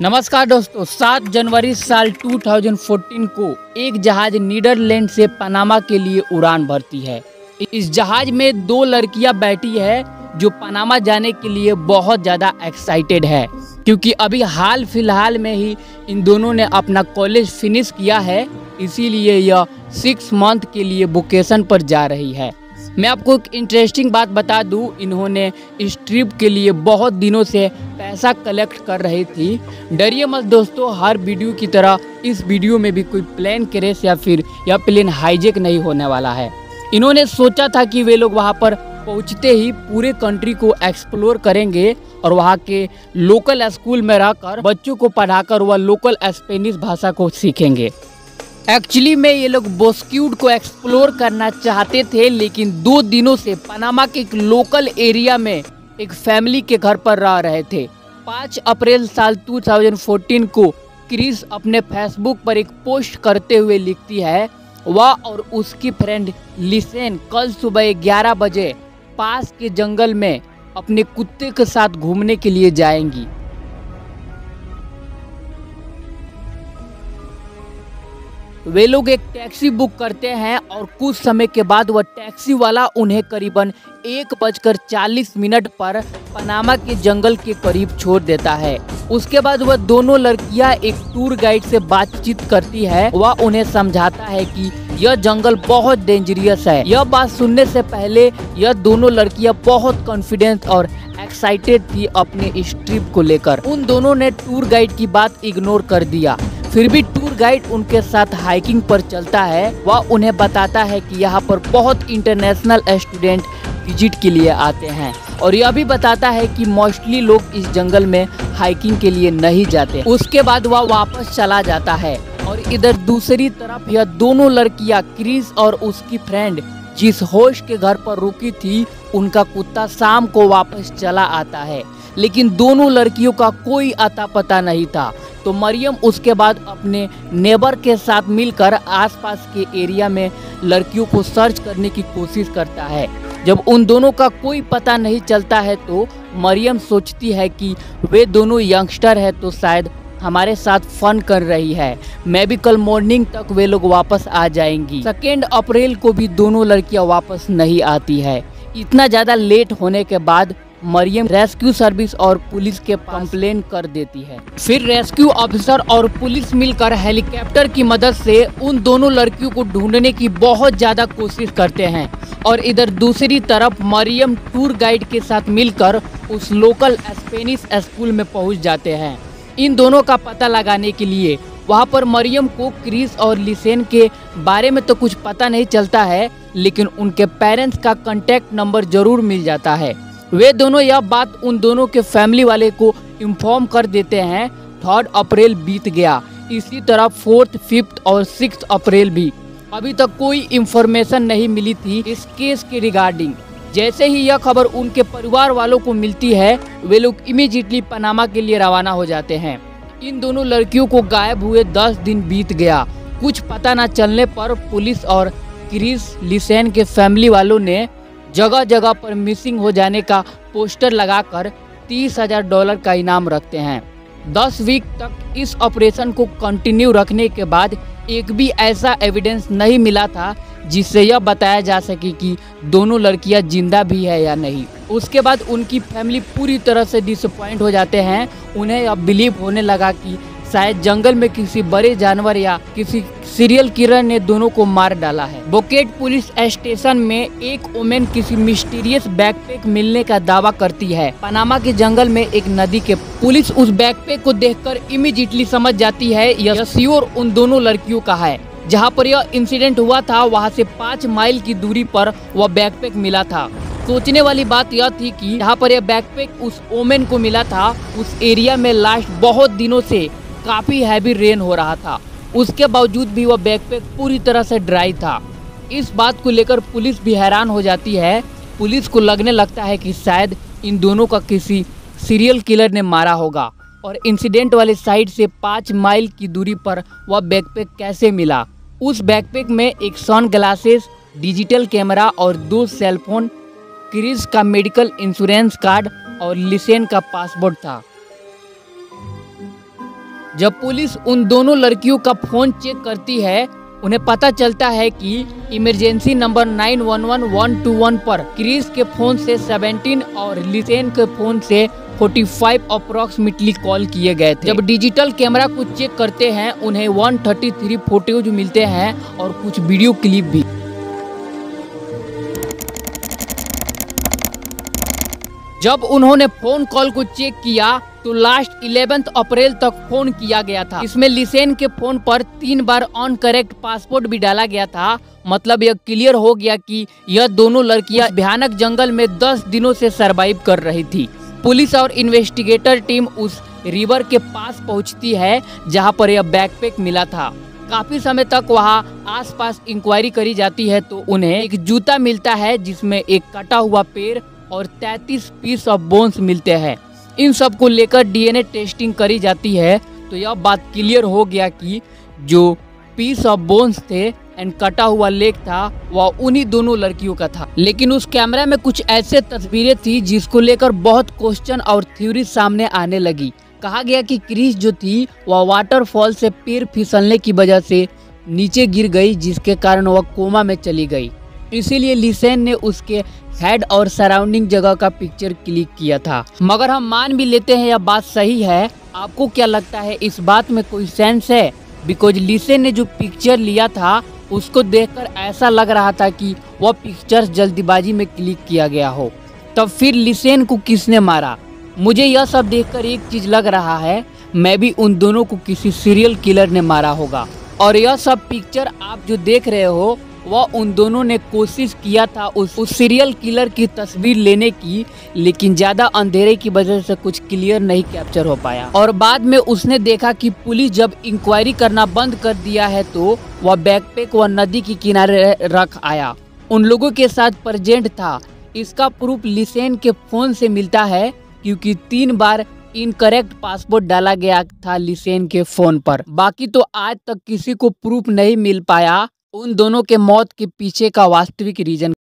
नमस्कार दोस्तों, 7 जनवरी साल 2014 को एक जहाज नीदरलैंड से पनामा के लिए उड़ान भरती है। इस जहाज में 2 लड़कियां बैठी है जो पनामा जाने के लिए बहुत ज़्यादा एक्साइटेड है, क्योंकि अभी हाल फिलहाल में ही इन दोनों ने अपना कॉलेज फिनिश किया है। इसीलिए यह 6 मंथ के लिए वेकेशन पर जा रही है। मैं आपको एक इंटरेस्टिंग बात बता दूं, इन्होंने इस ट्रिप के लिए बहुत दिनों से पैसा कलेक्ट कर रही थी। डरिए मत दोस्तों, हर वीडियो की तरह इस वीडियो में भी कोई प्लेन क्रैश या फिर यह प्लेन हाईजैक नहीं होने वाला है। इन्होंने सोचा था कि वे लोग वहां पर पहुंचते ही पूरे कंट्री को एक्सप्लोर करेंगे और वहां के लोकल स्कूल में रहकर बच्चों को पढ़ाकर वह लोकल स्पेनिश भाषा को सीखेंगे। एक्चुअली में ये लोग बोस्क्यूड को एक्सप्लोर करना चाहते थे, लेकिन 2 दिनों से पनामा के एक लोकल एरिया में एक फैमिली के घर पर रह रहे थे। 5 अप्रैल साल 2014 को क्रिस अपने फेसबुक पर एक पोस्ट करते हुए लिखती है, वह और उसकी फ्रेंड लिसेन कल सुबह 11 बजे पास के जंगल में अपने कुत्ते के साथ घूमने के लिए जाएंगी। वे लोग एक टैक्सी बुक करते हैं और कुछ समय के बाद वह टैक्सी वाला उन्हें करीबन 1:40 पर पनामा के जंगल के करीब छोड़ देता है। उसके बाद वह दोनों लड़कियां एक टूर गाइड से बातचीत करती है। वह उन्हें समझाता है कि यह जंगल बहुत डेंजरियस है। यह बात सुनने से पहले यह दोनों लड़कियां बहुत कॉन्फिडेंस और एक्साइटेड थी अपने इस ट्रिप को लेकर। उन दोनों ने टूर गाइड की बात इग्नोर कर दिया। फिर भी टूर गाइड उनके साथ हाइकिंग पर चलता है। वह उन्हें बताता है कि यहाँ पर बहुत इंटरनेशनल स्टूडेंट विजिट के लिए आते हैं और यह भी बताता है कि मोस्टली लोग इस जंगल में हाइकिंग के लिए नहीं जाते। उसके बाद वह वापस चला जाता है और इधर दूसरी तरफ यह दोनों लड़कियां क्रिस और उसकी फ्रेंड जिस होस्ट के घर पर रुकी थी, उनका कुत्ता शाम को वापस चला आता है, लेकिन दोनों लड़कियों का कोई अता पता नहीं था। तो मरियम उसके बाद अपने नेबर के साथ मिलकर आसपास के एरिया में लड़कियों को सर्च करने की कोशिश करता है। जब उन दोनों का कोई पता नहीं चलता है तो मरियम सोचती है कि वे दोनों यंगस्टर है तो शायद हमारे साथ फन कर रही है। मैं भी कल मॉर्निंग तक वे लोग वापस आ जाएंगी। 2 अप्रैल को भी दोनों लड़कियां वापस नहीं आती है। इतना ज़्यादा लेट होने के बाद मरियम रेस्क्यू सर्विस और पुलिस के कंप्लेन कर देती है। फिर रेस्क्यू ऑफिसर और पुलिस मिलकर हेलीकॉप्टर की मदद से उन दोनों लड़कियों को ढूंढने की बहुत ज़्यादा कोशिश करते हैं और इधर दूसरी तरफ मरियम टूर गाइड के साथ मिलकर उस लोकल स्पेनिश स्कूल में पहुंच जाते हैं इन दोनों का पता लगाने के लिए। वहां पर मरियम को क्रिस और लिसेन के बारे में तो कुछ पता नहीं चलता है, लेकिन उनके पेरेंट्स का कांटेक्ट नंबर जरूर मिल जाता है। वे दोनों यह बात उन दोनों के फैमिली वाले को इन्फॉर्म कर देते हैं। 3 अप्रैल बीत गया। इसी तरह 4th, 5th और 6th अप्रैल भी। अभी तक कोई इंफॉर्मेशन नहीं मिली थी इस केस के रिगार्डिंग। जैसे ही यह खबर उनके परिवार वालों को मिलती है, वे लोग इमीडिएटली पनामा के लिए रवाना हो जाते हैं। इन दोनों लड़कियों को गायब हुए 10 दिन बीत गया। कुछ पता न चलने पर पुलिस और क्रिस लिसेन के फैमिली वालों ने जगह जगह पर मिसिंग हो जाने का पोस्टर लगाकर $30,000 का इनाम रखते हैं। 10 वीक तक इस ऑपरेशन को कंटिन्यू रखने के बाद एक भी ऐसा एविडेंस नहीं मिला था जिससे यह बताया जा सके कि दोनों लड़कियां जिंदा भी है या नहीं। उसके बाद उनकी फैमिली पूरी तरह से डिसअपॉइंट हो जाते हैं। उन्हें अब बिलीव होने लगा कि शायद जंगल में किसी बड़े जानवर या किसी सीरियल किलर ने दोनों को मार डाला है। बोकेट पुलिस स्टेशन में एक वुमेन किसी मिस्टीरियस बैकपैक मिलने का दावा करती है। पनामा के जंगल में एक नदी के पुलिस उस बैकपैक को देखकर इमीडिएटली समझ जाती है यह श्योर उन दोनों लड़कियों का है। जहां पर यह इंसिडेंट हुआ था वहां से 5 माइल की दूरी पर वह बैकपैक मिला था। सोचने वाली बात यह थी कि जहाँ पर यह बैकपैक उस वुमेन को मिला था, उस एरिया में लास्ट बहुत दिनों से काफी हैवी रेन हो रहा था। उसके बावजूद भी वह बैकपैक पूरी तरह से ड्राई था। इस बात को लेकर पुलिस भी हैरान हो जाती है। पुलिस को लगने लगता है कि शायद इन दोनों का किसी सीरियल किलर ने मारा होगा और इंसिडेंट वाले साइड से 5 माइल की दूरी पर वह बैकपैक कैसे मिला। उस बैकपैक में एक सन ग्लासेस, डिजिटल कैमरा और 2 सेलफोन, क्रिस का मेडिकल इंश्योरेंस कार्ड और लिसेन का पासपोर्ट था। जब पुलिस उन दोनों लड़कियों का फोन चेक करती है, उन्हें पता चलता है कि इमरजेंसी नंबर 911121 पर क्रिस के फोन से 17 और लिसेन के फोन से 45 अप्रोक्सीमेटली कॉल किए गए थे। जब डिजिटल कैमरा को चेक करते हैं, उन्हें 133 फोटोज मिलते हैं और कुछ वीडियो क्लिप भी। जब उन्होंने फोन कॉल को चेक किया तो लास्ट 11 अप्रैल तक फोन किया गया था। इसमें लिसेन के फोन पर 3 बार ऑन करेक्ट पासपोर्ट भी डाला गया था। मतलब यह क्लियर हो गया कि यह दोनों लड़कियां भयानक जंगल में 10 दिनों से सरवाइव कर रही थी। पुलिस और इन्वेस्टिगेटर टीम उस रिवर के पास पहुंचती है जहां पर यह बैकपैक मिला था। काफी समय तक वहां आसपास इंक्वायरी करी जाती है तो उन्हें एक जूता मिलता है जिसमें एक कटा हुआ पैर और 33 पीस ऑफ बोन्स मिलते हैं। इन सब को लेकर डीएनए टेस्टिंग करी जाती है तो यह बात क्लियर हो गया कि जो पीस ऑफ बोन्स थे एंड कटा हुआ लेग था वह उन्हीं दोनों लड़कियों का था। लेकिन उस कैमरा में कुछ ऐसे तस्वीरें थी जिसको लेकर बहुत क्वेश्चन और थ्योरी सामने आने लगी। कहा गया कि क्रिस जो थी वह वाटरफॉल से पैर फिसलने की वजह से नीचे गिर गई, जिसके कारण वह कोमा में चली गई। इसीलिए लिसेन ने उसके हेड और सराउंडिंग जगह का पिक्चर क्लिक किया था। मगर हम मान भी लेते हैं यह बात सही है, आपको क्या लगता है इस बात में कोई सेंस है? बिकॉज लिसेन ने जो पिक्चर लिया था उसको देखकर ऐसा लग रहा था कि वह पिक्चर जल्दीबाजी में क्लिक किया गया हो। तब फिर लिसेन को किसने मारा? मुझे यह सब देखकर एक चीज लग रहा है, मैं भी उन दोनों को किसी सीरियल किलर ने मारा होगा। और यह सब पिक्चर आप जो देख रहे हो वह उन दोनों ने कोशिश किया था उस सीरियल किलर की तस्वीर लेने की, लेकिन ज्यादा अंधेरे की वजह से कुछ क्लियर नहीं कैप्चर हो पाया। और बाद में उसने देखा कि पुलिस जब इंक्वायरी करना बंद कर दिया है तो वह बैकपैक व नदी के किनारे रख आया, उन लोगों के साथ प्रेजेंट था। इसका प्रूफ लिसेन के फोन से मिलता है क्योंकि 3 बार इनकरेक्ट पासपोर्ट डाला गया था लिसेन के फोन पर। बाकी तो आज तक किसी को प्रूफ नहीं मिल पाया उन दोनों के मौत के पीछे का वास्तविक रीजन।